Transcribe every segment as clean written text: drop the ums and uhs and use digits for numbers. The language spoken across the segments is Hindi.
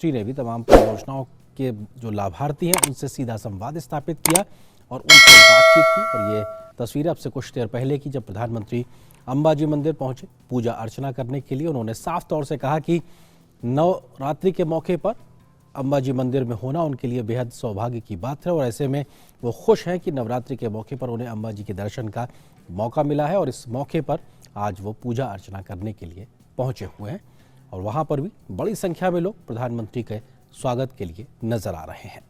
श्री ने भी तमाम परियोजनाओं के जो लाभार्थी हैं उनसे सीधा संवाद स्थापित किया और उनसे बातचीत की। और ये तस्वीरें अब से कुछ देर पहले की, जब प्रधानमंत्री अंबाजी मंदिर पहुंचे पूजा अर्चना करने के लिए। उन्होंने साफ तौर से कहा कि नवरात्रि के मौके पर अंबाजी मंदिर में होना उनके लिए बेहद सौभाग्य की बात है और ऐसे में वो खुश हैं कि नवरात्रि के मौके पर उन्हें अंबाजी के दर्शन का मौका मिला है और इस मौके पर आज वो पूजा अर्चना करने के लिए पहुंचे हुए हैं। और वहां पर भी बड़ी संख्या में लोग प्रधानमंत्री के स्वागत के लिए नजर आ रहे हैं।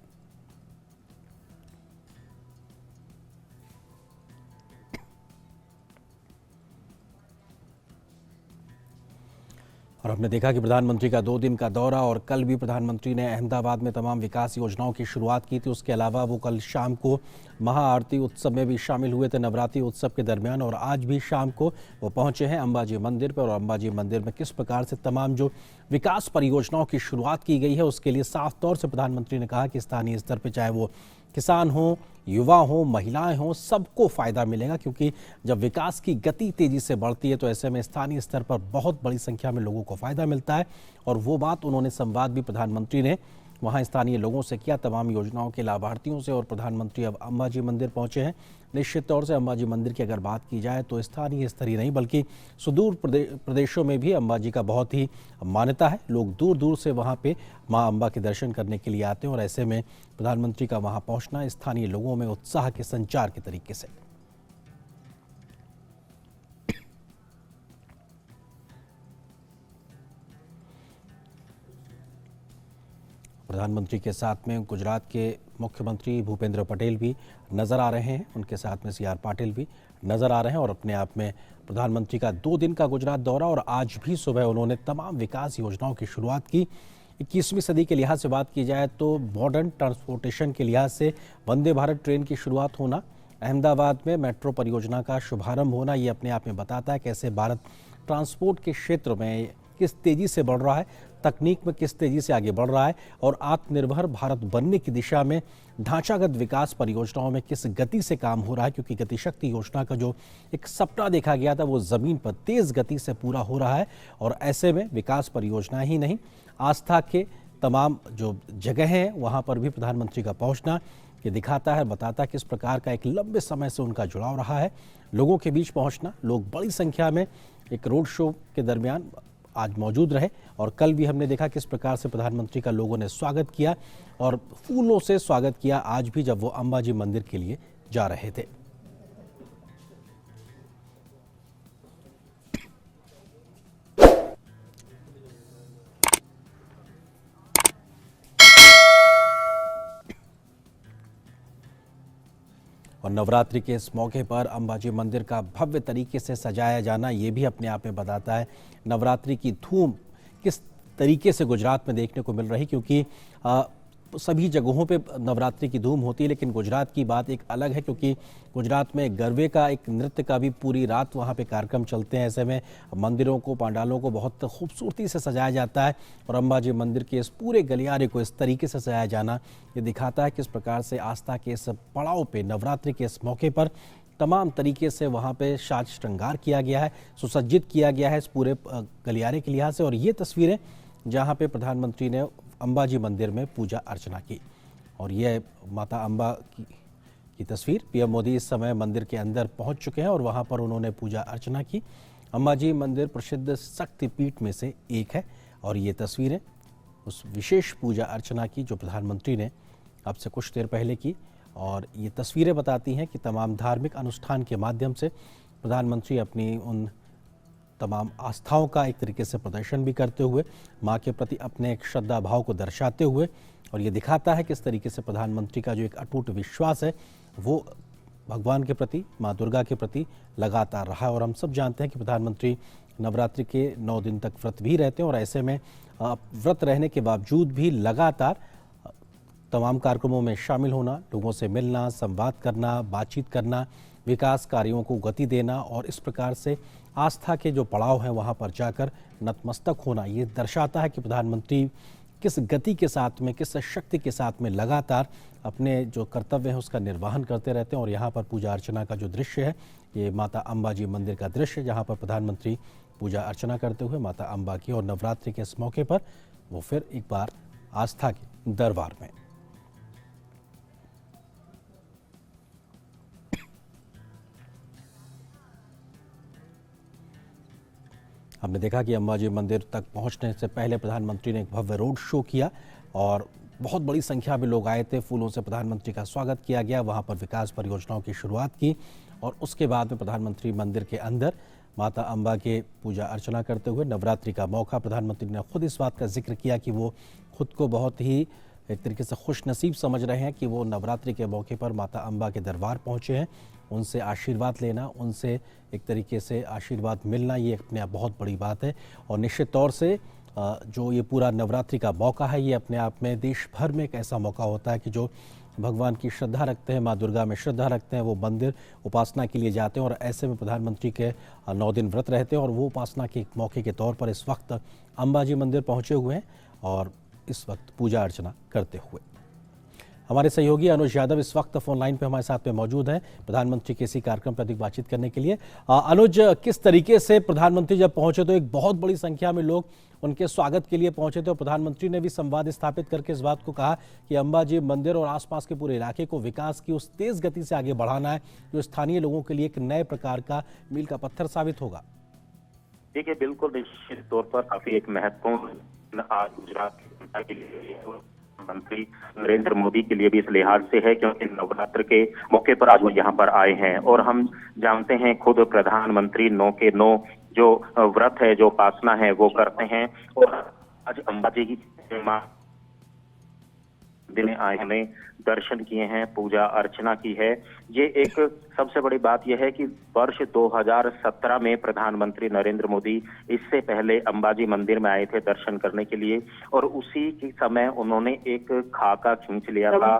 और हमने देखा कि प्रधानमंत्री का 2 दिन का दौरा, और कल भी प्रधानमंत्री ने अहमदाबाद में तमाम विकास योजनाओं की शुरुआत की थी। उसके अलावा वो कल शाम को महाआरती उत्सव में भी शामिल हुए थे नवरात्रि उत्सव के दरमियान। और आज भी शाम को वो पहुंचे हैं अंबाजी मंदिर पर। और अंबाजी मंदिर में किस प्रकार से तमाम जो विकास परियोजनाओं की शुरुआत की गई है उसके लिए साफ तौर से प्रधानमंत्री ने कहा कि स्थानीय स्तर पर चाहे वो किसान हों, युवा हों, महिलाएं हों, सबको फायदा मिलेगा, क्योंकि जब विकास की गति तेजी से बढ़ती है तो ऐसे में स्थानीय स्तर पर बहुत बड़ी संख्या में लोगों को फायदा मिलता है। और वो बात उन्होंने संवाद भी प्रधानमंत्री ने वहां स्थानीय लोगों से किया, तमाम योजनाओं के लाभार्थियों से। और प्रधानमंत्री अब अंबाजी मंदिर पहुंचे हैं। निश्चित तौर से अंबाजी मंदिर की अगर बात की जाए तो स्थानीय स्तर ही नहीं बल्कि सुदूर प्रदेशों में भी अंबाजी का बहुत ही मान्यता है। लोग दूर दूर से वहां पे मां अंबा के दर्शन करने के लिए आते हैं और ऐसे में प्रधानमंत्री का वहां पहुंचना स्थानीय लोगों में उत्साह के संचार के तरीके से। प्रधानमंत्री के साथ में गुजरात के मुख्यमंत्री भूपेंद्र पटेल भी नजर आ रहे हैं, उनके साथ में CR पाटिल भी नजर आ रहे हैं। और अपने आप में प्रधानमंत्री का 2 दिन का गुजरात दौरा, और आज भी सुबह उन्होंने तमाम विकास योजनाओं की शुरुआत की। 21वीं सदी के लिहाज से बात की जाए तो मॉडर्न ट्रांसपोर्टेशन के लिहाज से वंदे भारत ट्रेन की शुरुआत होना, अहमदाबाद में मेट्रो परियोजना का शुभारंभ होना, ये अपने आप में बताता है कैसे भारत ट्रांसपोर्ट के क्षेत्र में किस तेजी से बढ़ रहा है, तकनीक में किस तेजी से आगे बढ़ रहा है और आत्मनिर्भर भारत बनने की दिशा में ढांचागत विकास परियोजनाओं में किस गति से काम हो रहा है। क्योंकि गति शक्ति योजना का जो एक सपना देखा गया था वो जमीन पर तेज गति से पूरा हो रहा है। और ऐसे में विकास परियोजना ही नहीं, आस्था के तमाम जो जगह हैं वहां पर भी प्रधानमंत्री का पहुंचना ये दिखाता है, बताता है किस प्रकार का एक लंबे समय से उनका जुड़ाव रहा है। लोगों के बीच पहुंचना, लोग बड़ी संख्या में एक रोड शो के दरमियान आज मौजूद रहे। और कल भी हमने देखा किस प्रकार से प्रधानमंत्री का लोगों ने स्वागत किया और फूलों से स्वागत किया, आज भी जब वो अंबाजी मंदिर के लिए जा रहे थे। और नवरात्रि के इस मौके पर अंबाजी मंदिर का भव्य तरीके से सजाया जाना ये भी अपने आप में बताता है नवरात्रि की धूम किस तरीके से गुजरात में देखने को मिल रही। क्योंकि सभी जगहों पे नवरात्रि की धूम होती है, लेकिन गुजरात की बात एक अलग है, क्योंकि गुजरात में गरबे का एक नृत्य का भी पूरी रात वहाँ पे कार्यक्रम चलते हैं। ऐसे में मंदिरों को, पंडालों को बहुत खूबसूरती से सजाया जाता है और अंबाजी मंदिर के इस पूरे गलियारे को इस तरीके से सजाया जाना ये दिखाता है किस प्रकार से आस्था के इस पड़ाव पे नवरात्रि के इस मौके पर तमाम तरीके से वहाँ पे साज श्रृंगार किया गया है, सुसज्जित किया गया है इस पूरे गलियारे के लिहाज से। और ये तस्वीरें जहाँ पे प्रधानमंत्री ने अंबाजी मंदिर में पूजा अर्चना की, और यह माता अंबा की तस्वीर। PM मोदी इस समय मंदिर के अंदर पहुंच चुके हैं और वहां पर उन्होंने पूजा अर्चना की। अंबाजी मंदिर प्रसिद्ध शक्तिपीठ में से एक है और ये तस्वीरें उस विशेष पूजा अर्चना की जो प्रधानमंत्री ने अब से कुछ देर पहले की। और ये तस्वीरें बताती हैं कि तमाम धार्मिक अनुष्ठान के माध्यम से प्रधानमंत्री अपनी उन तमाम आस्थाओं का एक तरीके से प्रदर्शन भी करते हुए मां के प्रति अपने एक श्रद्धा भाव को दर्शाते हुए, और ये दिखाता है किस तरीके से प्रधानमंत्री का जो एक अटूट विश्वास है वो भगवान के प्रति, मां दुर्गा के प्रति लगातार रहा है। और हम सब जानते हैं कि प्रधानमंत्री नवरात्रि के 9 दिन तक व्रत भी रहते हैं और ऐसे में व्रत रहने के बावजूद भी लगातार तमाम कार्यक्रमों में शामिल होना, लोगों से मिलना, संवाद करना, बातचीत करना, विकास कार्यों को गति देना और इस प्रकार से आस्था के जो पड़ाव हैं वहाँ पर जाकर नतमस्तक होना, ये दर्शाता है कि प्रधानमंत्री किस गति के साथ में, किस शक्ति के साथ में लगातार अपने जो कर्तव्य हैं उसका निर्वहन करते रहते हैं। और यहाँ पर पूजा अर्चना का जो दृश्य है ये माता अंबाजी मंदिर का दृश्य, जहाँ पर प्रधानमंत्री पूजा अर्चना करते हुए माता अंबा की और नवरात्रि के इस मौके पर वो फिर एक बार आस्था के दरबार में। हमने देखा कि अंबाजी मंदिर तक पहुंचने से पहले प्रधानमंत्री ने एक भव्य रोड शो किया और बहुत बड़ी संख्या में लोग आए थे। फूलों से प्रधानमंत्री का स्वागत किया गया, वहां पर विकास परियोजनाओं की शुरुआत की और उसके बाद में प्रधानमंत्री मंदिर के अंदर माता अंबा के पूजा अर्चना करते हुए नवरात्रि का मौका, प्रधानमंत्री ने खुद इस बात का जिक्र किया कि वो खुद को बहुत ही एक तरीके से खुश नसीब समझ रहे हैं कि वो नवरात्रि के मौके पर माता अंबा के दरबार पहुंचे हैं। उनसे आशीर्वाद लेना, उनसे एक तरीके से आशीर्वाद मिलना, ये अपने आप बहुत बड़ी बात है। और निश्चित तौर से जो ये पूरा नवरात्रि का मौका है, ये अपने आप में देश भर में एक ऐसा मौका होता है कि जो भगवान की श्रद्धा रखते हैं, माँ दुर्गा में श्रद्धा रखते हैं, वो मंदिर उपासना के लिए जाते हैं और ऐसे में प्रधानमंत्री के 9 दिन व्रत रहते हैं और वो उपासना के मौके के तौर पर इस वक्त अंबाजी मंदिर पहुँचे हुए हैं और इस वक्त पूजा अर्चना करते हुए। हमारे सहयोगी अनुज यादव इस वक्त फोन लाइन पे हमारे साथ में मौजूद हैं प्रधानमंत्री के इसी कार्यक्रम पर अधिक बातचीत करने के लिए। अनुज, किस तरीके से प्रधानमंत्री जब पहुंचे तो एक बहुत बड़ी संख्या में लोग उनके स्वागत के लिए पहुंचे थे और प्रधानमंत्री ने भी संवाद स्थापित करके इस बात को कहा कि अंबाजी मंदिर और आसपास के पूरे इलाके को विकास की उस तेज गति से आगे बढ़ाना है जो स्थानीय लोगों के लिए एक नए प्रकार का मील का पत्थर साबित होगा। देखिए, बिल्कुल निश्चित तौर पर काफी एक महत्वपूर्ण आज गुजरात के लिए मंत्री नरेंद्र मोदी के लिए भी इस लिहाज से है क्योंकि नवरात्र के मौके पर आज वो यहाँ पर आए हैं और हम जानते हैं खुद प्रधानमंत्री 9 के 9 जो व्रत है, जो उपासना है वो करते हैं और आज अंबाजी की मां दिन आए हमें दर्शन किए हैं, पूजा अर्चना की है। ये एक सबसे बड़ी बात यह है कि वर्ष 2017 में प्रधानमंत्री नरेंद्र मोदी इससे पहले अंबाजी मंदिर में आए थे दर्शन करने के लिए और उसी के समय उन्होंने एक खाका खींच लिया था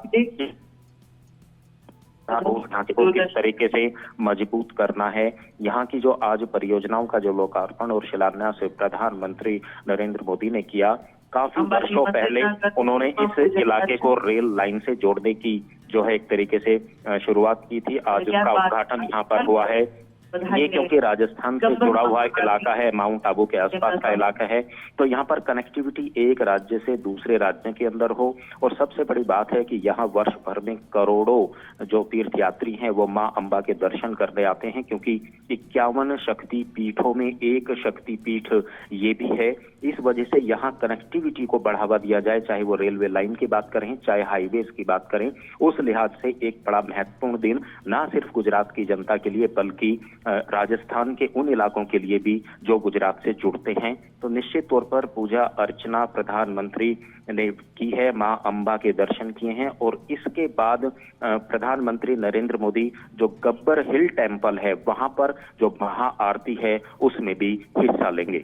ढांचे को किस तरीके से मजबूत करना है। यहाँ की जो आज परियोजनाओं का जो लोकार्पण और शिलान्यास प्रधानमंत्री नरेंद्र मोदी ने किया, काफी वर्षों पहले उन्होंने इस इलाके को रेल लाइन से जोड़ने की जो है एक तरीके से शुरुआत की थी। आज उसका उद्घाटन यहाँ पर हुआ है। ये क्योंकि राजस्थान से जुड़ा हुआ एक इलाका है, माउंट आबू के आसपास का इलाका है, तो यहाँ पर कनेक्टिविटी एक राज्य से दूसरे राज्य के अंदर हो। और सबसे बड़ी बात है कि यहाँ वर्ष भर में करोड़ों जो तीर्थयात्री हैं वो माँ अंबा के दर्शन करने आते हैं क्योंकि 51 शक्ति पीठों में एक शक्ति पीठ ये भी है। इस वजह से यहाँ कनेक्टिविटी को बढ़ावा दिया जाए, चाहे वो रेलवे लाइन की बात करें, चाहे हाईवेज की बात करें, उस लिहाज से एक बड़ा महत्वपूर्ण दिन ना सिर्फ गुजरात की जनता के लिए बल्कि राजस्थान के उन इलाकों के लिए भी जो गुजरात से जुड़ते हैं। तो निश्चित तौर पर पूजा अर्चना प्रधानमंत्री ने की है, मां अंबा के दर्शन किए हैं और इसके बाद प्रधानमंत्री नरेंद्र मोदी जो गब्बर हिल टेम्पल है वहां पर जो महाआरती है उसमें भी हिस्सा लेंगे।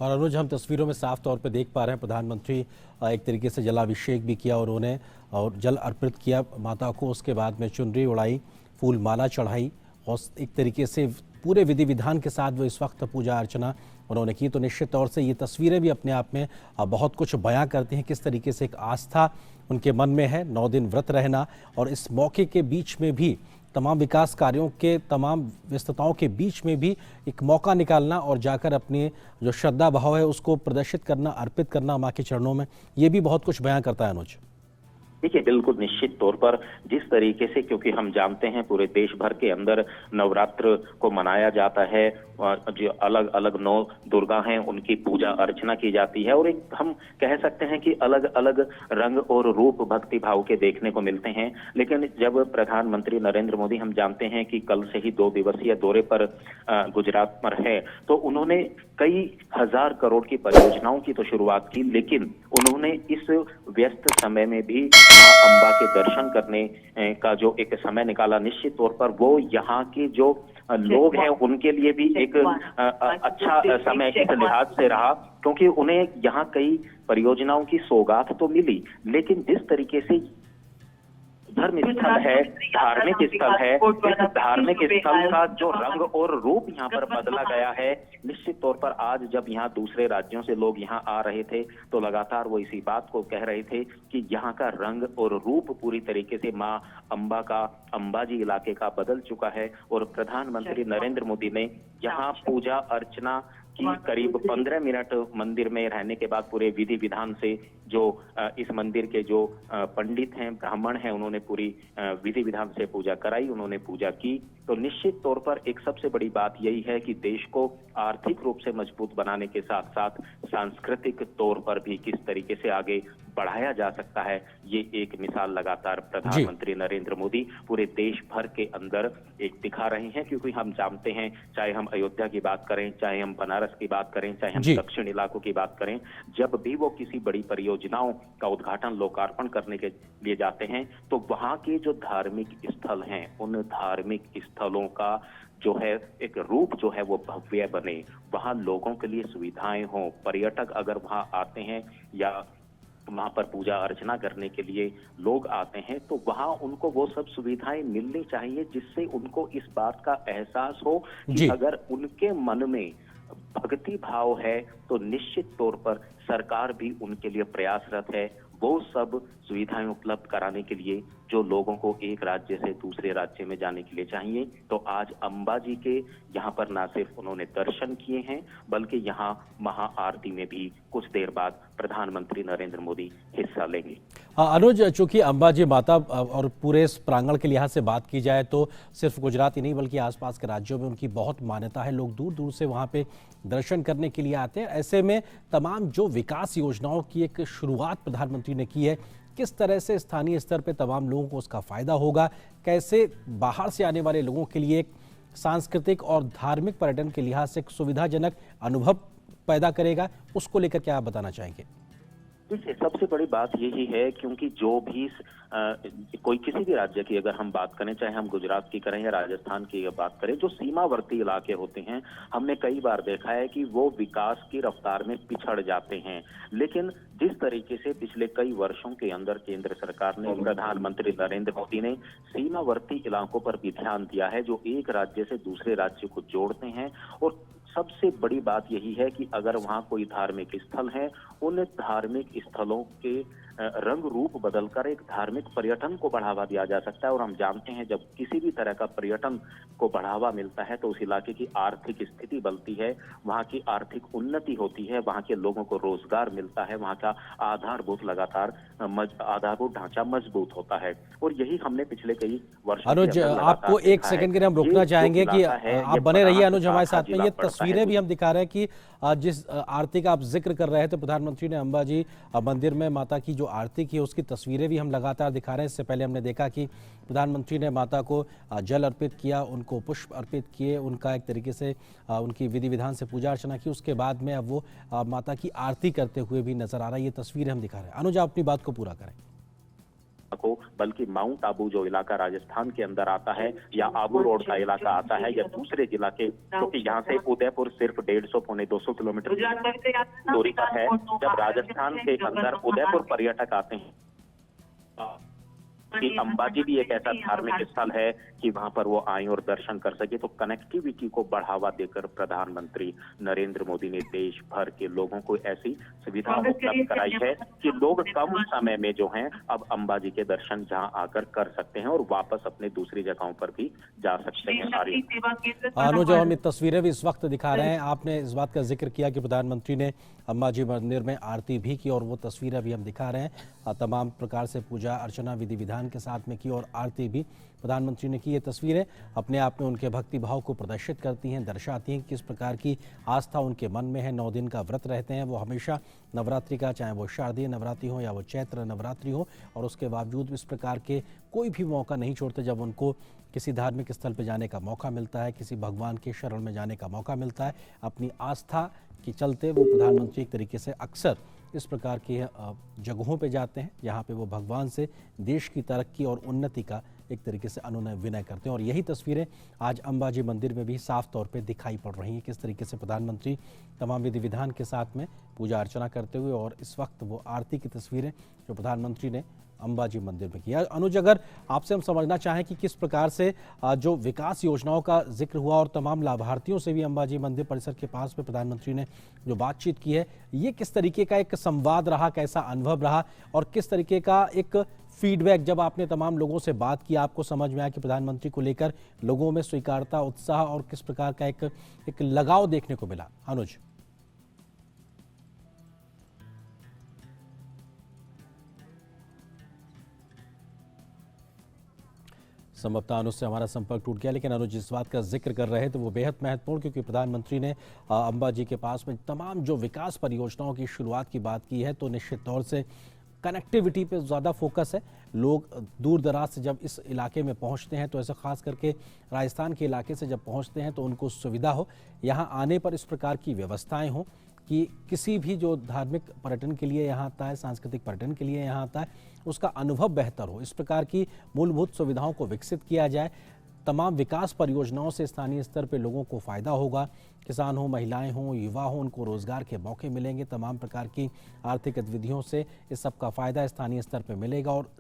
और अनुज, हम तस्वीरों में साफ तौर पर देख पा रहे हैं प्रधानमंत्री एक तरीके से जलाभिषेक भी किया और उन्हें और जल अर्पित किया माता को, उसके बाद में चुनरी उड़ाई, फूल माला चढ़ाई और एक तरीके से पूरे विधि विधान के साथ वो इस वक्त पूजा अर्चना उन्होंने की। तो निश्चित तौर से ये तस्वीरें भी अपने आप में बहुत कुछ बयां करती हैं किस तरीके से एक आस्था उनके मन में है, 9 दिन व्रत रहना और इस मौके के बीच में भी तमाम विकास कार्यों के तमाम व्यस्तताओं के बीच में भी एक मौका निकालना और जाकर अपनी जो श्रद्धा भाव है उसको प्रदर्शित करना, अर्पित करना माँ के चरणों में, ये भी बहुत कुछ बयां करता है अनुज। देखिए, बिल्कुल निश्चित तौर पर जिस तरीके से, क्योंकि हम जानते हैं पूरे देश भर के अंदर नवरात्र को मनाया जाता है, जो अलग अलग 9 दुर्गा हैं उनकी पूजा अर्चना की जाती है और एक हम कह सकते हैं कि अलग अलग रंग और रूप भक्ति भाव के देखने को मिलते हैं। लेकिन जब प्रधानमंत्री नरेंद्र मोदी, हम जानते हैं कि कल से ही 2 दिवसीय दौरे पर गुजरात पर है, तो उन्होंने कई हजार करोड़ की परियोजनाओं की तो शुरुआत की, लेकिन उन्होंने इस व्यस्त समय में भी मां अंबा के दर्शन करने का जो एक समय निकाला। निश्चित तौर पर वो यहाँ के जो लोग हैं उनके लिए भी एक अच्छा समय इस लिहाज से रहा क्योंकि उन्हें यहाँ कई परियोजनाओं की सौगात तो मिली, लेकिन जिस तरीके से धर्म स्थल है, धार्मिक स्थल है, इस धार्मिक स्थल का जो रंग और रूप यहाँ पर बदला गया है, निश्चित तौर पर आज जब यहाँ दूसरे राज्यों से लोग यहाँ आ रहे थे तो लगातार वो इसी बात को कह रहे थे कि यहाँ का रंग और रूप पूरी तरीके से माँ अंबा का, अंबाजी इलाके का बदल चुका है। और प्रधानमंत्री नरेंद्र मोदी ने यहाँ पूजा अर्चना की करीब 15 मिनट मंदिर में रहने के बाद पूरे विधि विधान से जो इस मंदिर के जो पंडित हैं, ब्राह्मण हैं, उन्होंने पूरी विधि विधान से पूजा कराई, उन्होंने पूजा की। तो निश्चित तौर पर एक सबसे बड़ी बात यही है कि देश को आर्थिक रूप से मजबूत बनाने के साथ साथ सांस्कृतिक तौर पर भी किस तरीके से आगे बढ़ाया जा सकता है, ये एक मिसाल लगातार प्रधानमंत्री नरेंद्र मोदी पूरे देश भर के अंदर एक दिखा रहे हैं। क्योंकि हम जानते हैं, चाहे हम अयोध्या की बात करें, चाहे हम बनारस की बात करें, चाहे हम दक्षिण इलाकों की बात करें, जब भी वो किसी बड़ी परियोजनाओं का उद्घाटन, लोकार्पण करने के लिए जाते हैं, तो वहां के जो धार्मिक स्थल हैं, उन धार्मिक स्थलों का जो है एक रूप जो है वो भव्य बने, वहां लोगों के लिए सुविधाएं हों। पर्यटक अगर वहां आते हैं या वहां पर पूजा अर्चना करने के लिए लोग आते हैं, तो वहां उनको वो सब सुविधाएं मिलनी चाहिए जिससे उनको इस बात का एहसास हो कि अगर उनके मन में भक्ति भाव है तो निश्चित तौर पर सरकार भी उनके लिए प्रयासरत है वो सब सुविधाएं उपलब्ध कराने के लिए जो लोगों को एक राज्य से दूसरे राज्य में जाने के लिए चाहिए। तो आज अंबाजी के यहाँ पर ना सिर्फ उन्होंने दर्शन किए हैं, बल्कि यहाँ महाआरती में भी कुछ देर बाद प्रधानमंत्री नरेंद्र मोदी हिस्सा लेंगे। अनुज, चूंकि अंबाजी माता और पूरे इस प्रांगण के लिहाज से बात की जाए तो सिर्फ गुजरात ही नहीं बल्कि आसपास के राज्यों में उनकी बहुत मान्यता है, लोग दूर दूर से वहां पे दर्शन करने के लिए आते हैं। ऐसे में तमाम जो विकास योजनाओं की एक शुरुआत प्रधानमंत्री ने की है, किस तरह से स्थानीय स्तर पे तमाम लोगों को उसका फायदा होगा, कैसे बाहर से आने वाले लोगों के लिए एक सांस्कृतिक और धार्मिक पर्यटन के लिहाज से एक सुविधाजनक अनुभव पैदा करेगा, उसको लेकर क्या आप बताना चाहेंगे? देखिए, सबसे बड़ी बात यही है, क्योंकि जो भी कोई किसी भी राज्य की अगर हम बात करें, चाहे हम गुजरात की करें या राजस्थान की बात करें, जो सीमावर्ती इलाके होते हैं, हमने कई बार देखा है कि वो विकास की रफ्तार में पिछड़ जाते हैं। लेकिन जिस तरीके से पिछले कई वर्षों के अंदर केंद्र सरकार ने, प्रधानमंत्री नरेंद्र मोदी ने सीमावर्ती इलाकों पर भी ध्यान दिया है, जो एक राज्य से दूसरे राज्य को जोड़ते हैं, और सबसे बड़ी बात यही है कि अगर वहां कोई धार्मिक स्थल है, उन धार्मिक स्थलों के रंग रूप बदलकर एक धार्मिक पर्यटन को बढ़ावा दिया जा सकता है। और हम जानते हैं, जब किसी भी तरह का पर्यटन को बढ़ावा मिलता है तो उस इलाके की आर्थिक स्थिति बनती है, वहां की आर्थिक उन्नति होती है, वहां के लोगों को रोजगार मिलता है, वहां का आधारभूत आधारभूत ढांचा मजबूत होता है। और यही हमने पिछले कई वर्षों अनुज, आपको एक सेकंड के लिए हम रुकना चाहेंगे कि आप बने रहिए अनुज हमारे साथ में। ये तस्वीरें भी हम दिखा रहे हैं कि जिस आरती का आप जिक्र कर रहे थे, प्रधानमंत्री ने अंबाजी मंदिर में माता की जो आरती की उसकी तस्वीरें भी हम लगातार दिखा रहे हैं। इससे पहले हमने देखा कि प्रधानमंत्री ने माता को जल अर्पित किया, उनको पुष्प अर्पित किए, उनका एक तरीके से उनकी विधि विधान से पूजा अर्चना की। उसके बाद में अब वो माता की आरती करते हुए भी नजर आ रहा है। ये तस्वीरें हम दिखा रहे हैं। अनुज, आप अपनी बात को पूरा करें। को बल्कि माउंट आबू जो इलाका राजस्थान के अंदर आता है, या आबू रोड का इलाका आता है, या दूसरे जिला के, क्योंकि यहाँ से उदयपुर सिर्फ 150 पौने 200 किलोमीटर दूरी पर है। जब राजस्थान के अंदर उदयपुर पर्यटक आते हैं कि अंबाजी भी एक ऐसा धार्मिक स्थल है कि वहां पर वो आए और दर्शन कर सके, तो कनेक्टिविटी को बढ़ावा देकर प्रधानमंत्री नरेंद्र मोदी ने देश भर के लोगों को ऐसी सुविधा उपलब्ध कराई है कि लोग कम समय में जो हैं अब अंबाजी के दर्शन जहां आकर कर सकते हैं और वापस अपने दूसरी जगहों पर भी जा सकते हैं। अनुज, हम तस्वीरें भी इस वक्त दिखा रहे हैं। आपने इस बात का जिक्र किया कि प्रधानमंत्री ने अंबाजी मंदिर में आरती भी की, और वो तस्वीरें भी हम दिखा रहे हैं। तमाम प्रकार से पूजा अर्चना विधि विधान के साथ में की और आरती भी प्रधानमंत्री ने की। ये तस्वीरें अपने आप में उनके भक्ति भाव को प्रदर्शित करती हैं, दर्शाती हैं किस प्रकार की आस्था उनके मन में है। 9 दिन का व्रत रहते हैं वो हमेशा नवरात्रि का, चाहे वो शारदीय नवरात्रि हो या वो चैत्र नवरात्रि हो, और उसके बावजूद इस प्रकार के कोई भी मौका नहीं छोड़ते जब उनको किसी धार्मिक स्थल पर जाने का मौका मिलता है, किसी भगवान के शरण में जाने का मौका मिलता है। अपनी आस्था के चलते वो प्रधानमंत्री एक तरीके से अक्सर इस प्रकार की जगहों पे जाते हैं जहाँ पे वो भगवान से देश की तरक्की और उन्नति का एक तरीके से अनुनय विनय करते हैं। और यही तस्वीरें आज अंबाजी मंदिर में भी साफ तौर पे दिखाई पड़ रही हैं, किस तरीके से प्रधानमंत्री तमाम विधि विधान के साथ में पूजा अर्चना करते हुए, और इस वक्त वो आरती की तस्वीरें जो प्रधानमंत्री ने अंबाजी मंदिर में किया। अनुज, अगर आपसे हम समझना चाहें कि किस प्रकार से जो विकास योजनाओं का जिक्र हुआ और तमाम लाभार्थियों से भी अंबाजी मंदिर परिसर के पास में प्रधानमंत्री ने जो बातचीत की है, ये किस तरीके का एक संवाद रहा, कैसा अनुभव रहा, और किस तरीके का एक फीडबैक जब आपने तमाम लोगों से बात की आपको समझ में आया कि प्रधानमंत्री को लेकर लोगों में स्वीकारता, उत्साह और किस प्रकार का एक लगाव देखने को मिला? अनुज। संभवतः अनुज से हमारा संपर्क टूट गया, लेकिन अनुज जिस बात का जिक्र कर रहे थे वो बेहद महत्वपूर्ण, क्योंकि प्रधानमंत्री ने अंबाजी के पास में तमाम जो विकास परियोजनाओं की शुरुआत की बात की है, तो निश्चित तौर से कनेक्टिविटी पे ज़्यादा फोकस है। लोग दूर दराज से जब इस इलाके में पहुंचते हैं, तो ऐसा खास करके राजस्थान के इलाके से जब पहुंचते हैं तो उनको सुविधा हो, यहाँ आने पर इस प्रकार की व्यवस्थाएं हों कि किसी भी जो धार्मिक पर्यटन के लिए यहाँ आता है, सांस्कृतिक पर्यटन के लिए यहाँ आता है, उसका अनुभव बेहतर हो। इस प्रकार की मूलभूत सुविधाओं को विकसित किया जाए। तमाम विकास परियोजनाओं से स्थानीय स्तर पे लोगों को फ़ायदा होगा। किसान हो, महिलाएं हों, युवा हों, उनको रोज़गार के मौके मिलेंगे। तमाम प्रकार की आर्थिक गतिविधियों से इस सब का फ़ायदा स्थानीय स्तर पे मिलेगा और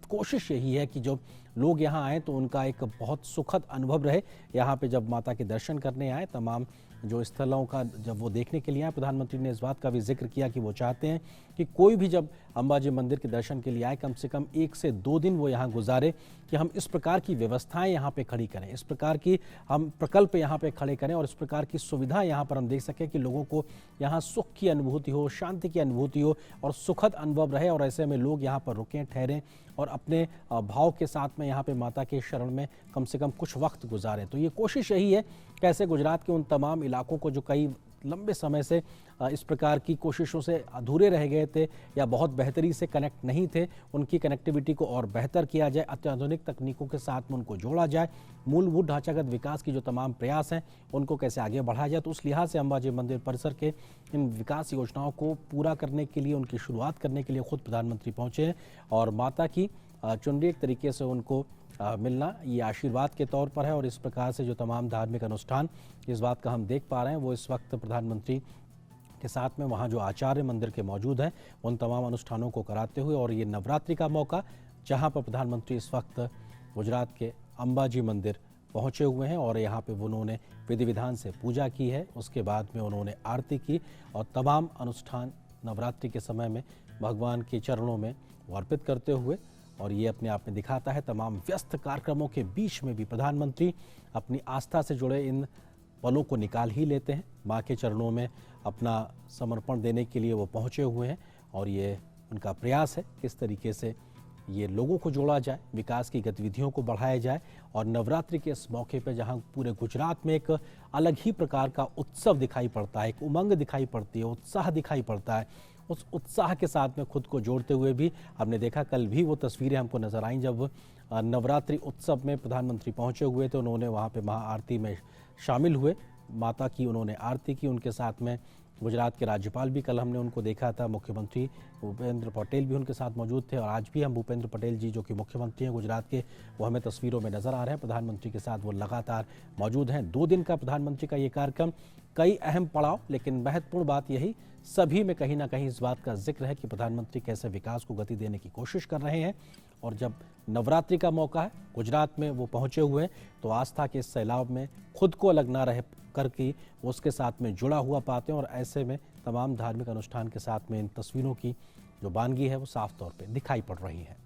कोशिश यही है कि जो लोग यहाँ आएँ तो उनका एक बहुत सुखद अनुभव रहे। यहाँ पे जब माता के दर्शन करने आए, तमाम जो स्थलों का जब वो देखने के लिए आए, प्रधानमंत्री ने इस बात का भी जिक्र किया कि वो चाहते हैं कि कोई भी जब अंबाजी मंदिर के दर्शन के लिए आए, कम से कम 1 से 2 दिन वो यहाँ गुजारे, कि हम इस प्रकार की व्यवस्थाएं यहाँ पे खड़ी करें, इस प्रकार की हम प्रकल्प यहाँ पे खड़े करें और इस प्रकार की सुविधा यहाँ पर हम देख सकें कि लोगों को यहाँ सुख की अनुभूति हो, शांति की अनुभूति हो और सुखद अनुभव रहे। और ऐसे में लोग यहाँ पर रुकें, ठहरें और अपने भाव के साथ में यहाँ पे माता के शरण में कम से कम कुछ वक्त गुजारें। तो ये कोशिश यही है, कैसे गुजरात के उन तमाम इलाकों को जो कई लंबे समय से इस प्रकार की कोशिशों से अधूरे रह गए थे या बहुत बेहतरी से कनेक्ट नहीं थे, उनकी कनेक्टिविटी को और बेहतर किया जाए, अत्याधुनिक तकनीकों के साथ में उनको जोड़ा जाए, मूलभूत ढांचागत विकास की जो तमाम प्रयास हैं उनको कैसे आगे बढ़ाया जाए। तो उस लिहाज से अंबाजी मंदिर परिसर के इन विकास योजनाओं को पूरा करने के लिए, उनकी शुरुआत करने के लिए खुद प्रधानमंत्री पहुंचे हैं और माता की चुनरी एक तरीके से उनको मिलना ये आशीर्वाद के तौर पर है। और इस प्रकार से जो तमाम धार्मिक अनुष्ठान इस बात का हम देख पा रहे हैं, वो इस वक्त प्रधानमंत्री के साथ में वहाँ जो आचार्य मंदिर के मौजूद हैं उन तमाम अनुष्ठानों को कराते हुए, और ये नवरात्रि का मौका जहाँ पर प्रधानमंत्री इस वक्त गुजरात के अंबाजी मंदिर पहुँचे हुए हैं और यहाँ पे उन्होंने विधि विधान से पूजा की है। उसके बाद में उन्होंने आरती की और तमाम अनुष्ठान नवरात्रि के समय में भगवान के चरणों में अर्पित करते हुए, और ये अपने आप में दिखाता है तमाम व्यस्त कार्यक्रमों के बीच में भी प्रधानमंत्री अपनी आस्था से जुड़े इन पलों को निकाल ही लेते हैं। माँ के चरणों में अपना समर्पण देने के लिए वो पहुँचे हुए हैं और ये उनका प्रयास है किस तरीके से ये लोगों को जोड़ा जाए, विकास की गतिविधियों को बढ़ाया जाए। और नवरात्रि के इस मौके पर जहाँ पूरे गुजरात में एक अलग ही प्रकार का उत्सव दिखाई पड़ता है, एक उमंग दिखाई पड़ती है, उत्साह दिखाई पड़ता है, उस उत्साह के साथ में खुद को जोड़ते हुए भी हमने देखा, कल भी वो तस्वीरें हमको नजर आईं जब नवरात्रि उत्सव में प्रधानमंत्री पहुंचे हुए थे। उन्होंने वहां पे महाआरती में शामिल हुए, माता की उन्होंने आरती की। उनके साथ में गुजरात के राज्यपाल भी कल हमने उनको देखा था, मुख्यमंत्री भूपेंद्र पटेल भी उनके साथ मौजूद थे और आज भी हम भूपेंद्र पटेल जी जो कि मुख्यमंत्री हैं गुजरात के, वो हमें तस्वीरों में नजर आ रहे हैं। प्रधानमंत्री के साथ वो लगातार मौजूद हैं। 2 दिन का प्रधानमंत्री का ये कार्यक्रम, कई अहम पड़ाव, लेकिन महत्वपूर्ण बात यही सभी में कहीं ना कहीं इस बात का जिक्र है कि प्रधानमंत्री कैसे विकास को गति देने की कोशिश कर रहे हैं। और जब नवरात्रि का मौका है, गुजरात में वो पहुंचे हुए हैं, तो आस्था के इस सैलाब में खुद को अलग ना रह करके उसके साथ में जुड़ा हुआ पाते हैं। और ऐसे में तमाम धार्मिक अनुष्ठान के साथ में इन तस्वीरों की जो बानगी है वो साफ तौर पे दिखाई पड़ रही है।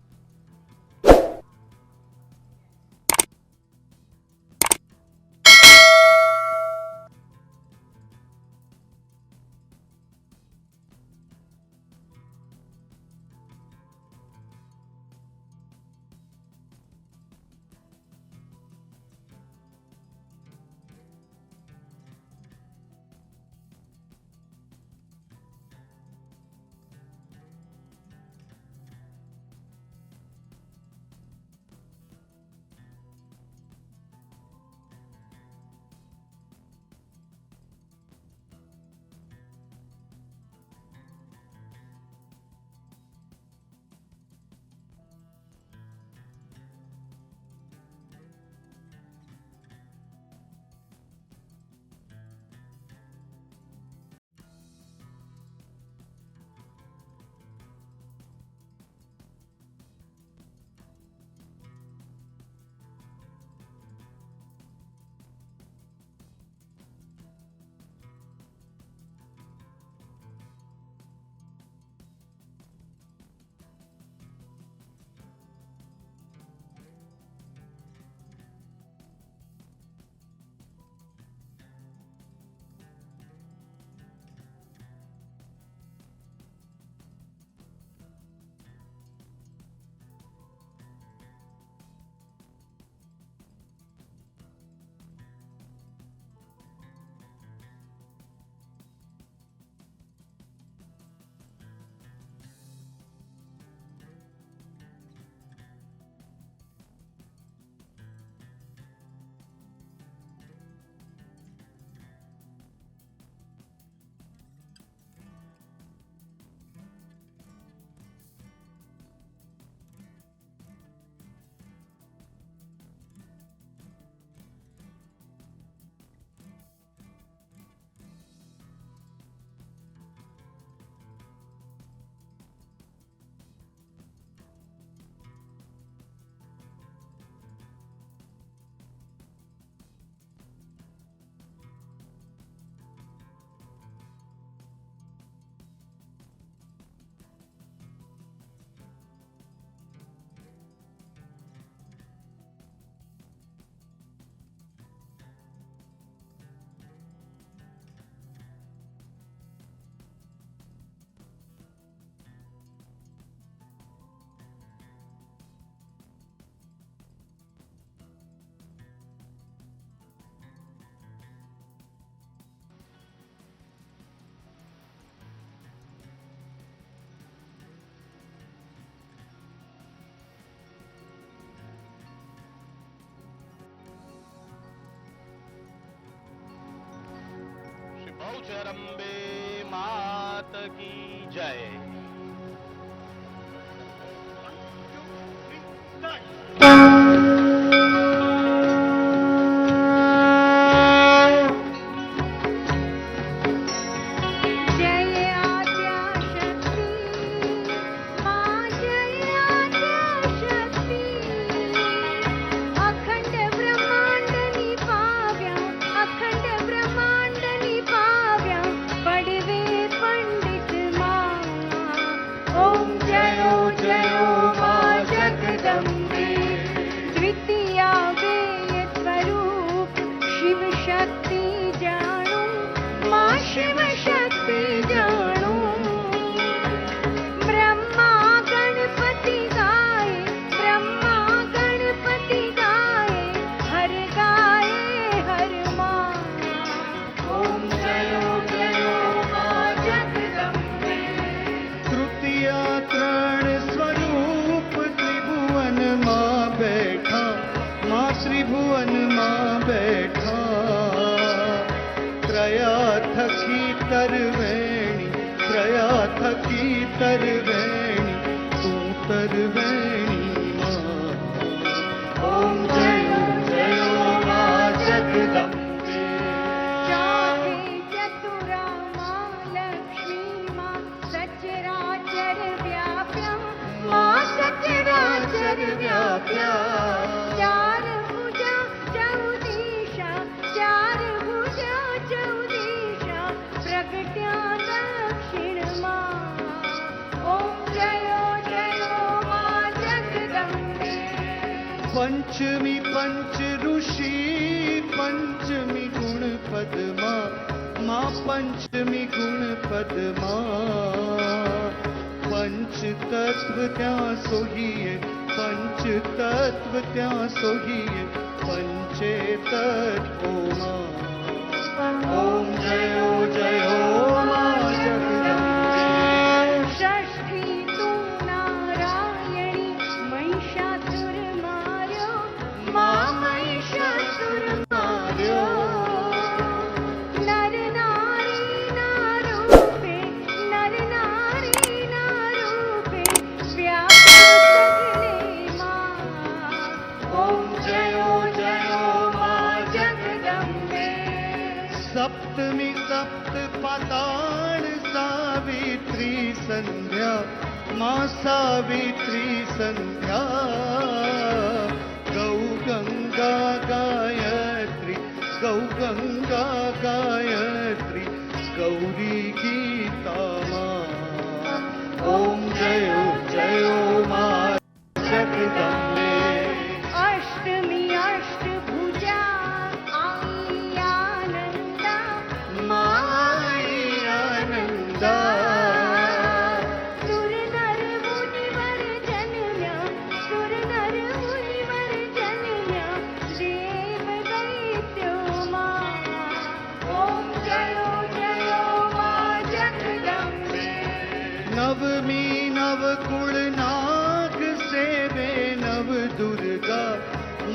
बहुचरंबे मात की जय। जय आद्या शक्ति मां जय आद्या शक्ति अखंड ब्रह्मांड निपाव्या अखंड ब्रह्मांड निपाव्या पडवे पंडित मां ओम जयो जयो मां जगदम्बे द्वितीया वेय स्वरूप शिव शक्ति जाणू मां शिव शक्ति जाणू ब्रह्मा गणपति गाए ब्रह्मा गणपति गाए हर मां ओम जयो जयो मां जगदम्बे तृतीया त्रण स्वरूप त्रिभुवन मां बैठा मां त्रिभुवन मां बैठा त्रया थकी तरवेणी त्रया थकी तरवेणी तू तरवेणी मां ओम जयो जयो मां जगदम्बे चौथे चतुरा मां लक्ष्मी मां सचराचर व्याप्या मां सचराचर व्याप्या चार भुजा चौदिशा चार भुजा चौदिशा प्रगट्या दक्षिण मां ओम जयो जयो मां जगदम्बे पंचमी पंच ऋषि पंचमी गुण पदमा मां पंचमी गुण पदमा पंच तत्व त्या सोहिए पंच तत्व त्या सोहिए पंचे तत्व मां ओम जयो जयो मां जगदम्बे षष्ठी तू नारायणी महिषासुर मार्यो मां महिषासुर मार्यो नर नारी ना रूपे व्याप्या सगले मां ओम जयो जयो मां जगदम्बे सप्तमी सप्त पाताळ सावित्री संध्या मां सावित्री संध्या गौ गंगा गायत्री गौ गंगा गायत्री गौरी गीता मां ओम जयो जयो मां जगदम्बे अष्टमी अष्टभुजा आई आनंदा माई आनंदा सुर नर मुनिवर जन्म्या सुर नर मुनिवर जन्म्या देव दैत्यो मां ओम जयो जयो मां जगदम्बे नवमी नवकुल नाग सेवे नव दुर्गा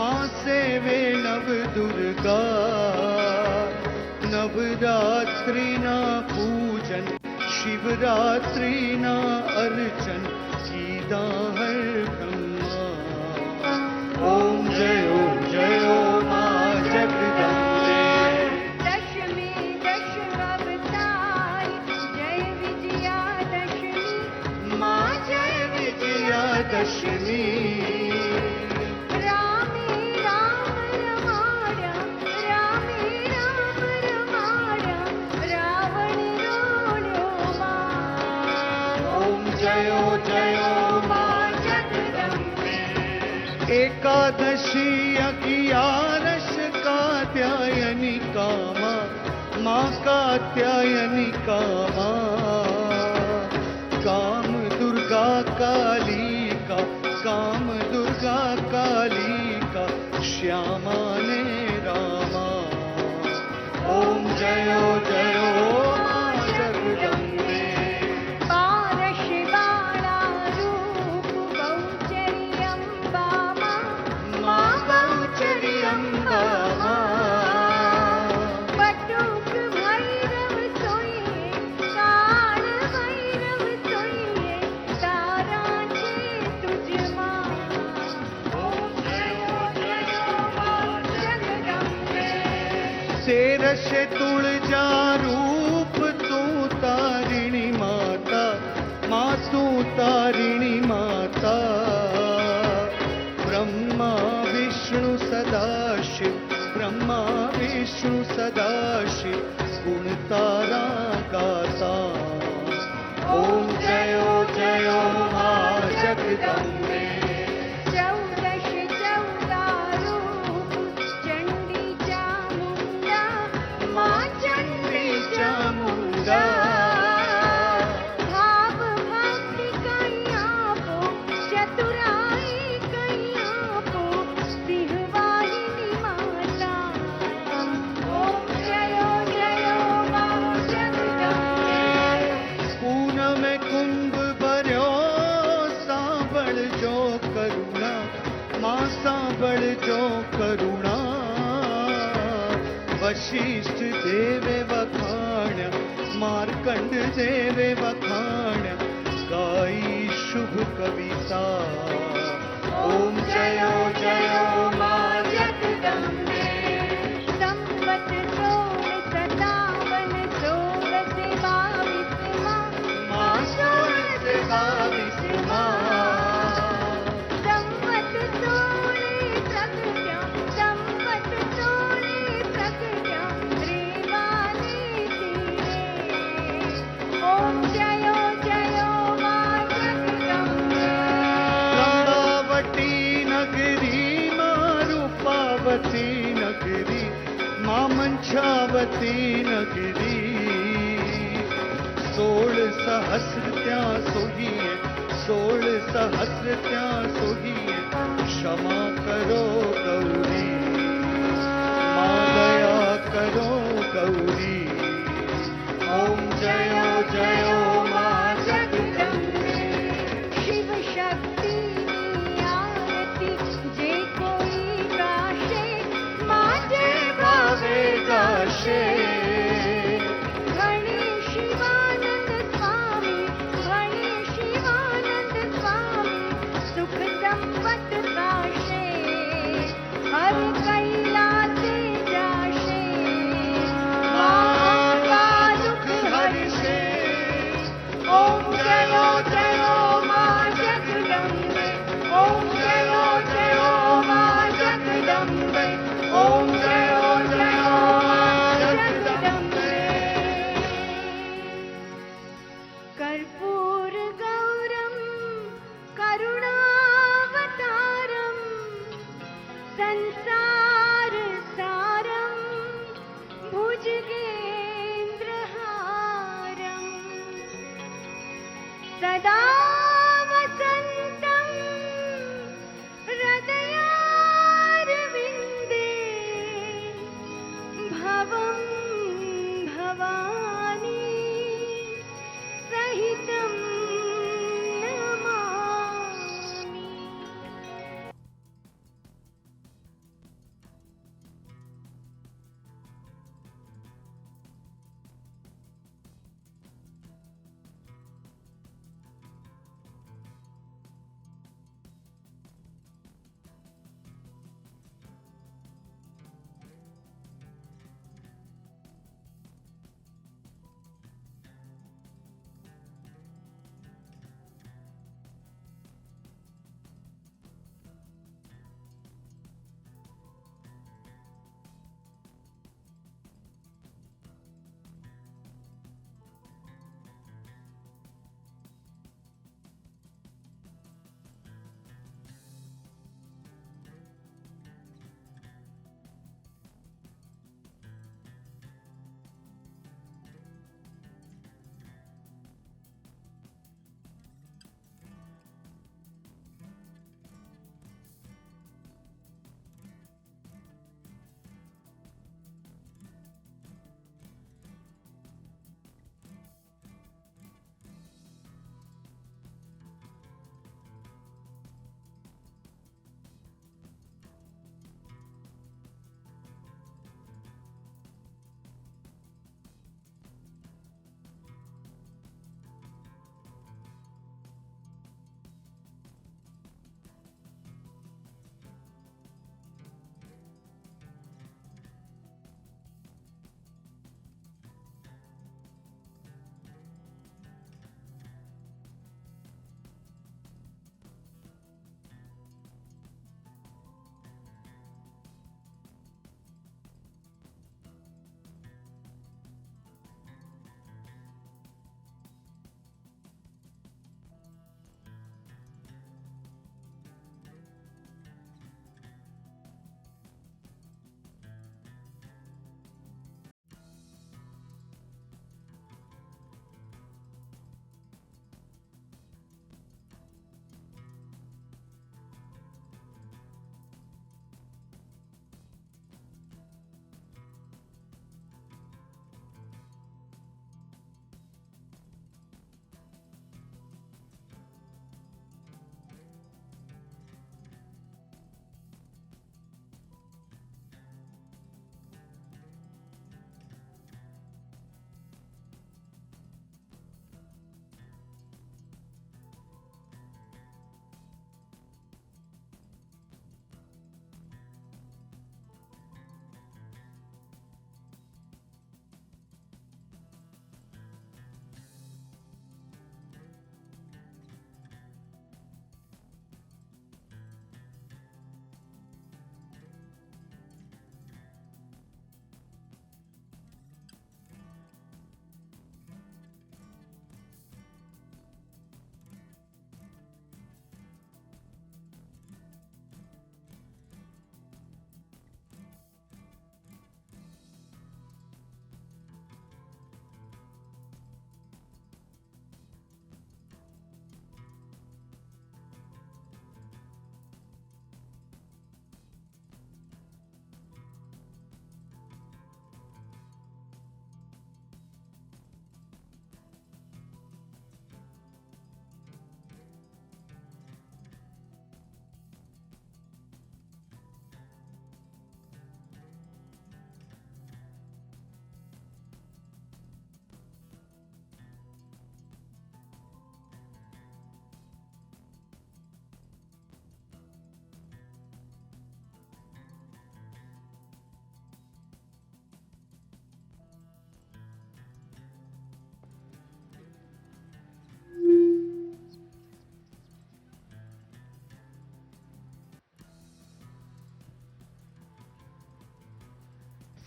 मां सेवे नव दुर्गा नवरात्रि ना पूजन शिवरात्रि ना अर्चन सीधा हर ब्रह्मा ओम जयो जयो मां जगदम्बे दशमी दश अवतार जय विजया दशमी मां जय विजयादशमी रामे राम रमाड़ा रामे राम रमाड़ा रावण रोड़ो मां ओम जयो जयो मां जगदम्बे एकादशी अगियारस कात्यायनी कामा मां कात्यायनी कामा काम दुर्गा कालिका काम दुर्गा कालिका श्यामा ने रामा ओम जयो जयो मां जगदम्बे पारश बाणा रूप बहुचरी अम्बा मां बहुचरी अम्बा बटुक भैरव जशे तुळजा रूप तू तारिणी माता माँ तू तारिणी माता ब्रह्मा विष्णु सदाशिव ब्रह्मा विष्णु सदाशिव गुण तारा गाता ओम जयो जयो माँ जगदम्बे चौदश चौदा रूप चंडी चामुंडा माँ चंडी चामुंडा भाव भक्ति कैया पो चतुराई कैया पो सिंहवाहिनी माता ओम जयो जयो माँ जगदम्बे पूनम कुंभ भर्यो सांबळ जो करुणा माँ सांबळ जो करुणा वशिष्ठ देवे वखाण्या मार्कंड देवे वखाण्या गाई शुभ कविता ओम जयो जयो माँ जगदम्बे संवत 1657 16 माँ माँ 16 संवत 16 प्रगट्या संवत 16 प्रगट्या रेवानी तीरे ओम जयो जयो माँ जगदम्बे गंगावती नगरी माँ रूपावती नगरी माँ मंचावती नगरी 16 सहस्र त्या सोहिए 16 सहस्र त्या सोहिए क्षमा करो गौरी माँ दया करो गौरी ओम जयो जयो माँ जगदम्बे शिव शक्ति आरती जे कोई गाशे माँ जय भावे गाशे घणे शिवानंद स्वामी सुख संपत काशे हर कैलासे जाशे माँ का दुख हर्षे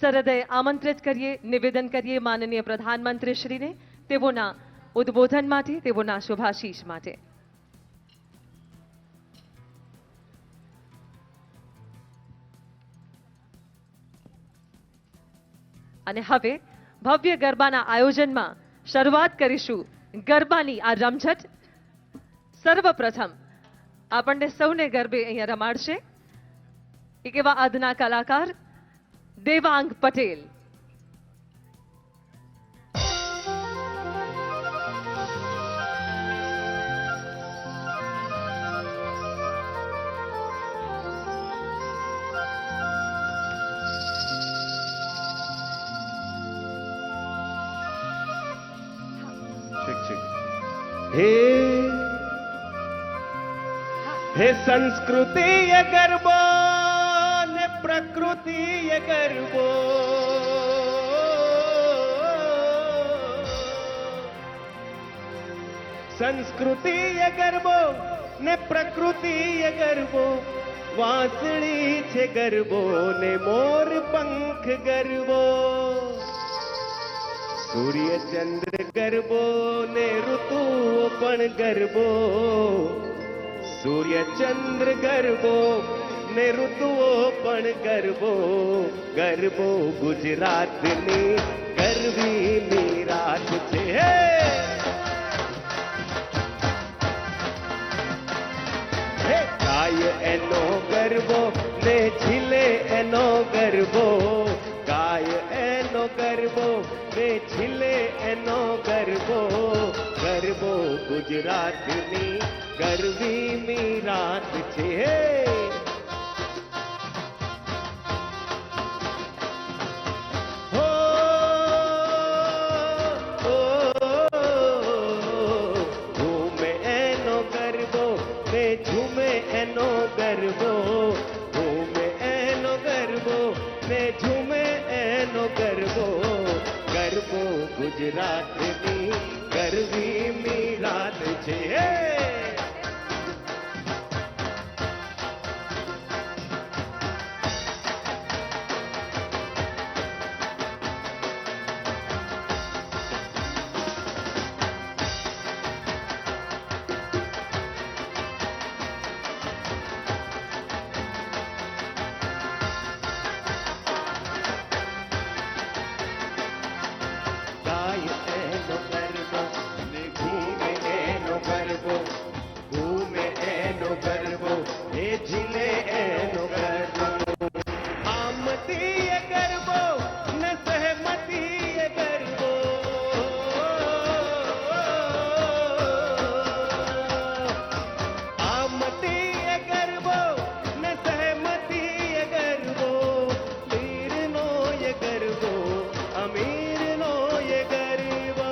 સરહદે આમંત્રિત કરીએ, નિવેદન કરીએ માનનીય પ્રધાનમંત્રીશ્રીને તેઓના ઉદ્બોધન માટે, તેઓના શુભાશીષ માટે. અને હવે ભવ્ય ગરબાના આયોજનમાં શરૂઆત કરીશું ગરબાની આ રમઝટ. સર્વપ્રથમ આપણને સૌને ગરબે અહીંયા રમાડશે એક એવા આદના કલાકાર દેવાંગ પટેલ. હે સંસ્કૃતિ એ ગરબો ને પ્રકૃતિ એ ગરબો, સંસ્કૃતિ એ ગરબો ને પ્રકૃતિ એ ગરબો, વાંસળી છે ગરબો ને મોર પંખ ગરબો, સૂર્ય ચંદ્ર ગરબો ને ઋતુઓ પણ ગરબો, સૂર્ય ચંદ્ર ગરબો ને ઋતુઓ પણ ગરબો, ગરબો ગુજરાતની ગરબીની રાત છે. હે ગાય એનો ગરબો ને ઝીલે એનો ગરબો, ગાય એનો ગરબો ને ઝીલે એનો ગરબો, ગરબો ગુજરાતની ગરબીની રાત છે. હો ઝૂમે એનો ગરબો ને ઝૂમે એનો ગરબો, ઝૂમે એનો ગરબો ને ઝૂમે એનો ગરબો, ગરબો ગુજરાતની ગરબીની રાત છે. ગાય એનો ગરબો ને ઘૂમે એનો ગરબો, ઘૂમે એનો ગરબો એ ઝીલે એનો ગરબો, આમતી એ ગરબો ને સહમતી એ ગરબો, આમતી એ ગરબો ને સહમતી એ ગરબો, પીરનો એ ગરબો અમીરનો એ ગરબો,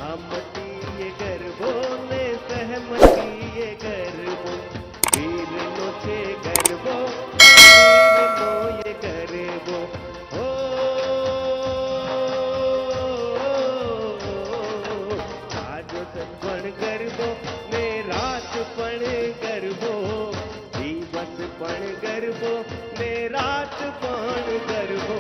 આમતી એ ગરબો ને સહમતી એ ગરબો, પીરનો છે ગરબો અમીરનો એ ગરબો. હો સાજો પણ ગરબો ને રાત પણ ગરબો, દિવસ પણ ગરબો ને રાત પણ ગરબો,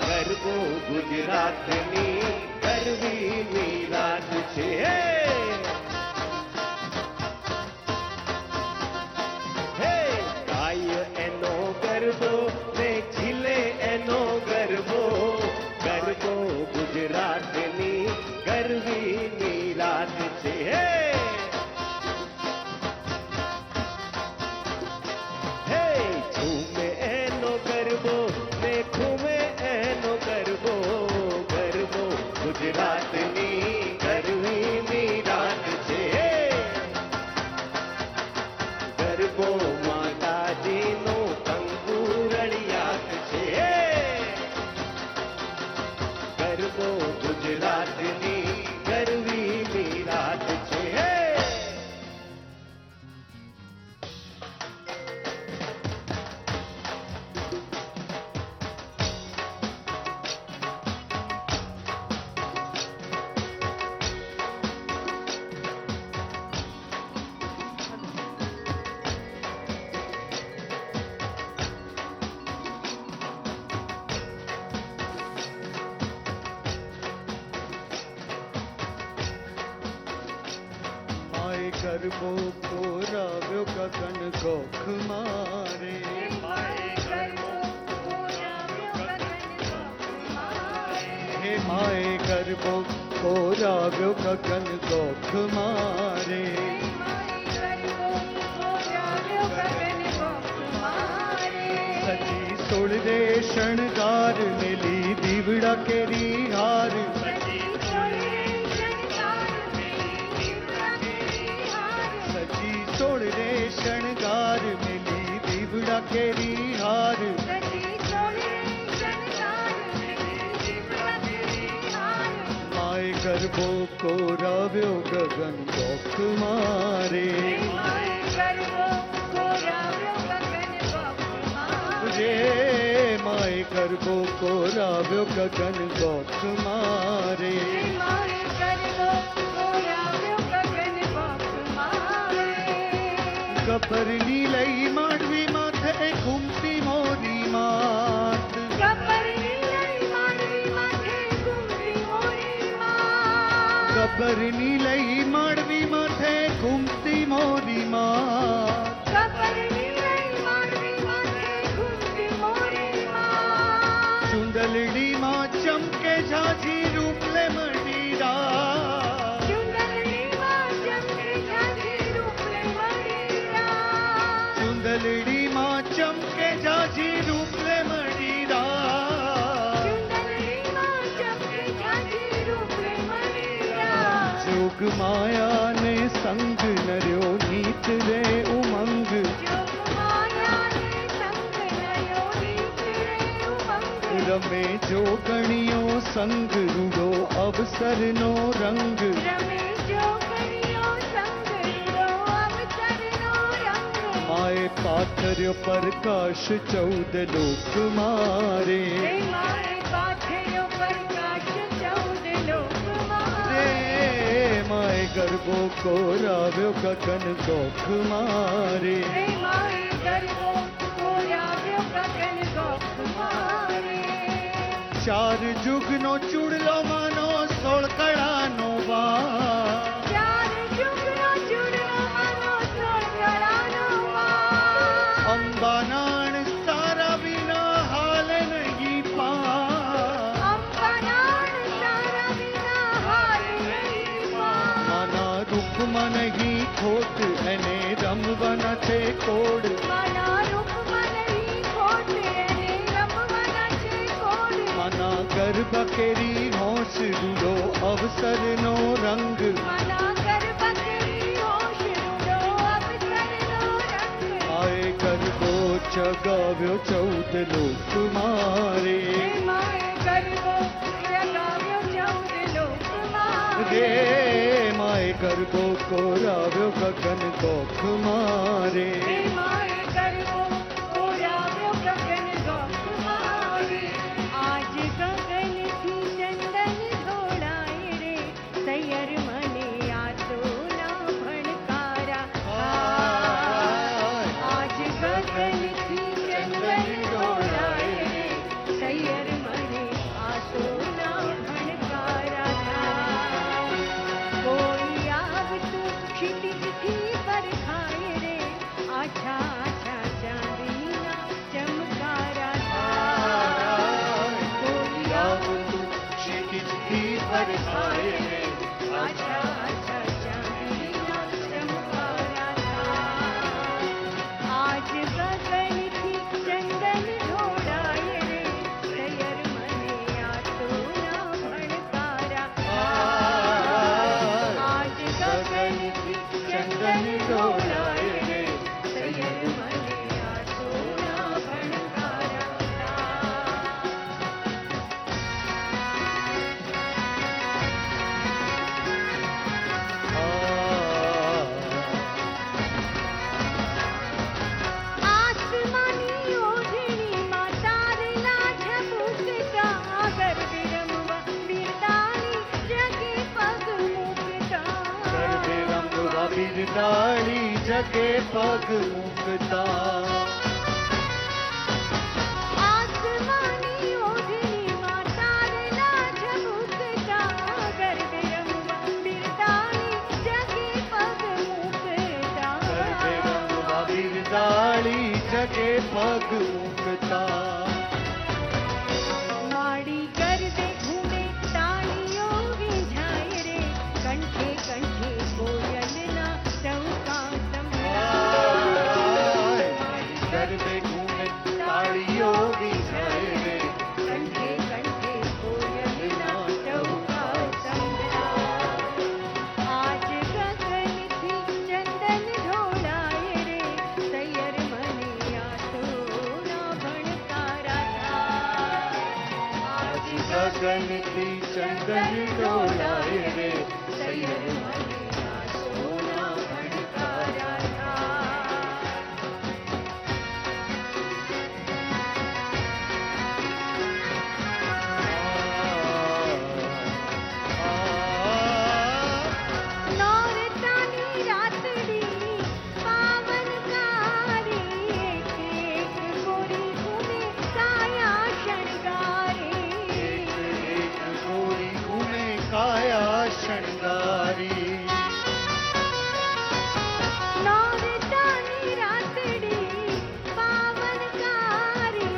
ગરબો ગુજરાતની ગરબીની રાત છે. હે ગાય એનો ગરબો ને ઝીલે એનો ગરબો, ગરબો ગુજરાતની ગરબીની રાત છે. હે ઝૂમે ગરબો કોરાવ્યો ગગન ગોખ મારે હે માએ ગરબો કોરાવ્યો ગગન ગોખ મારે સજી સોળરે શણગાર મેલી દીવડા કેરી હાર સજી સોળરે શણગાર મેલી દીવડા કેરી હાર માએ ગરબો કોરાવ્યો ગગન ગોખ મારે રે માએ ગરબો કોરાવ્યો ગગન ગોખ મારે ગબ્બરની લઈ માંડવી માથે ઘૂમતી મોરી માત ગબ્બરની લઈ માંડવી માથે ઘૂમતી મોરી માત ચુંદલડીમાં ચમકે ઝાઝી રૂપલે મડીરા ચુંદલડીમાં ચમકે ઝાઝી રૂપલે મડીરા જોગ માયાને સંગ નર્યો નીત રે ઉમંગ રમે જોગણીઓ સંગ રૂડો અવસરનો રંગ માએ પાથર્યો પ્રકાશ 14 લોક મારે રે માએ ગરબો કોરાવ્યો ગગન ગોખ મારે ચાર જુગનો ચૂડલો માનો 16 કળાનો વા અંબાનાણ તારા વિના હાલ નહીં પા માના રૂપમાં નહીં ખોટ એને રમવા નથી કોડ માના ગરબા કેરી હોશ રૂડો અવસરનો રંગ આએ ગરબો ચગાવ્યો 14 લોક મારે રે માએ ગરબો કોરાવ્યો ગગન ગોખ મારે બિરદાળી જગે પગ મૂકતા लगे पग मुकता माड़ी कर दे घूमे तालियों रिझाए रे कंठे कंठे कोयल ना टहुका आय, संभ्राम कर दे घूमे तालियों भी जाए रे कंठे कंठे कोयल ना टहुका संभ्राम आज गगन थी चंदन ढोलाए रे सैयर मनिया सोना भणकारा था आज गगन की चंदन डोलाए रे सैयर मनिया सोना भणकारा था नौरतानी रातड़ी पावनकारी एक एक गोरी घूमे काया शृंगारी एक गोरी घूमे काया शृंगारी नौरतानी रातड़ी पावनकारी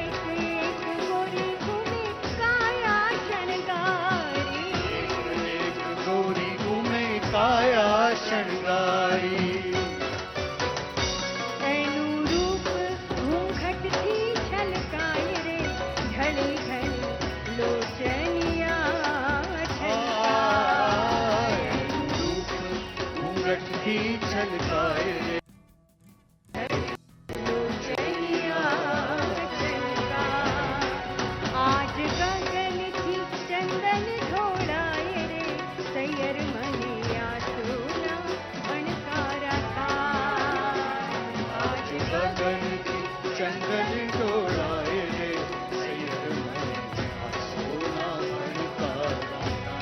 एक एक गोरी घूमे काया शृंगारी एक गोरी घूमे काया शृंगारी एनु रूप घूंघट थी छलकाए रे ढली ढली लोचनिया छलकाए घूंघट की छलकाए रे लोचनिया छलकाए आज गगन थी चंदन ढोलाए रे सैयर मनिया सोना भणकारा था आज गगन की चंदन डोलाए रे सैयर मनिया सोना भणकारा था।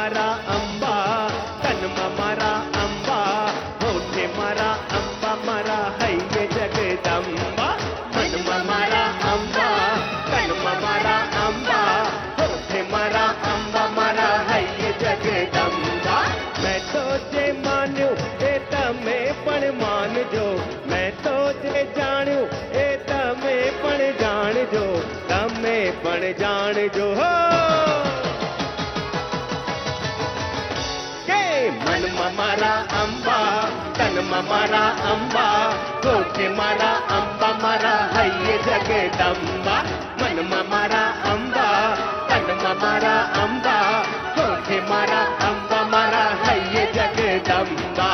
मारा अंबा तनमा मारा अंबा होठे मारा अंबा मारा है ये जगदंबा तनमा मारा अंबा तनमा मारा अंबा होठे मारा अंबा मारा है ये जगदंबा मैं तो जे मान्यू ए तमे पण मानजो मैं तो जे जाण्यू ए तमे पण जाणजो तमे पण जाणजो हो के मनमा मारा अंबा तनमा मारा अंबा होठे मारा अंबा मारा है ये जगदंबा मनमा मारा अंबा तनमा मारा अंबा होठे मारा अंबा मारा है ये जगदंबा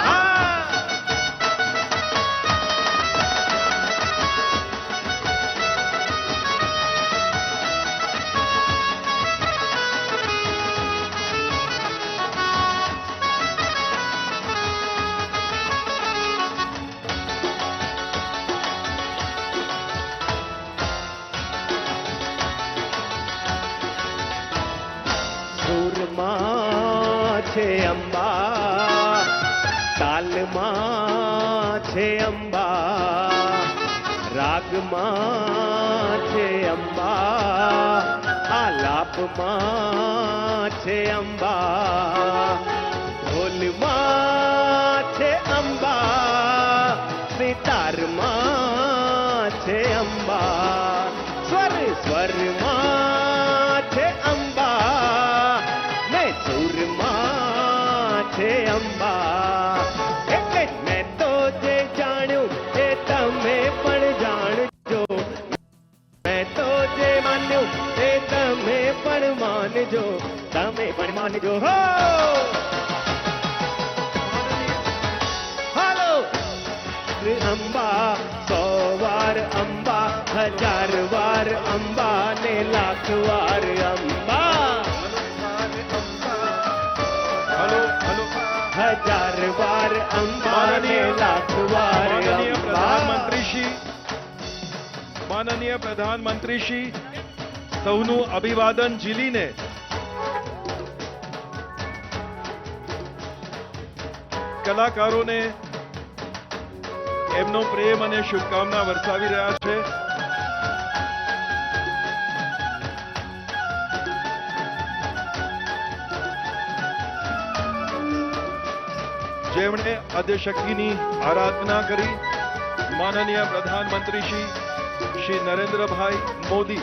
સુરમાં છે અંબા તાલમાં છે અંબા રાગમાં છે અંબા આલાપમાં છે અંબા ઢોલમાં છે અંબા સિતારમાં છે અંબા સ્વરમાં છે અંબા સુરમાં છે અંબા એટલે મેં તો જે જાણ્યું એ તમે પણ જાણજો મેં તો જે માન્યું એ તમે પણ માનજો તમે પણ માનજો હો હાલો અંબા 100 વાર અંબા 1000 વાર અંબા ને લાખ વાર અંબા हजार बार अंबा ने लाख बार माननीय प्रधानमंत्री श्री સૌનું અભિવાદન ઝીલીને કલાકારોને એમનો પ્રેમ અને શુભકામના વરસાવી રહ્યા છે. જેમણે આદ્યશક્તિની આરાધના કરી માનનીય પ્રધાનમંત્રી શ્રી નરેન્દ્રભાઈ મોદી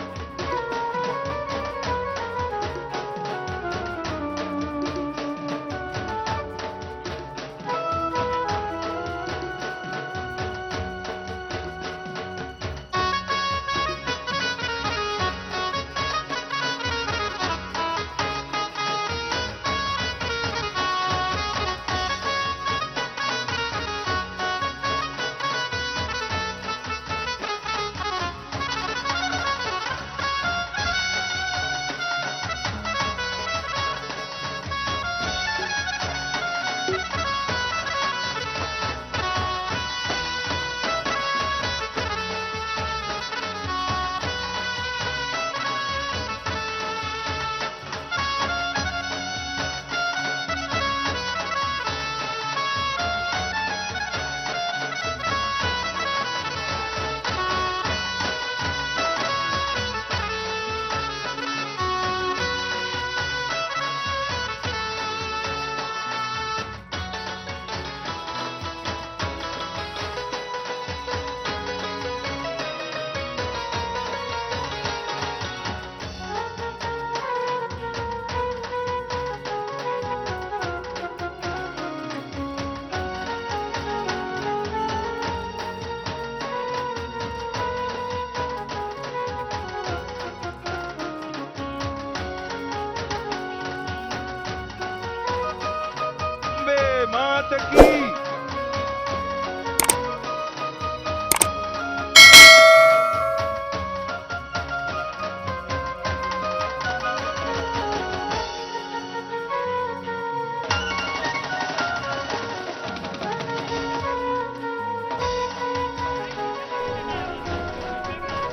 मात की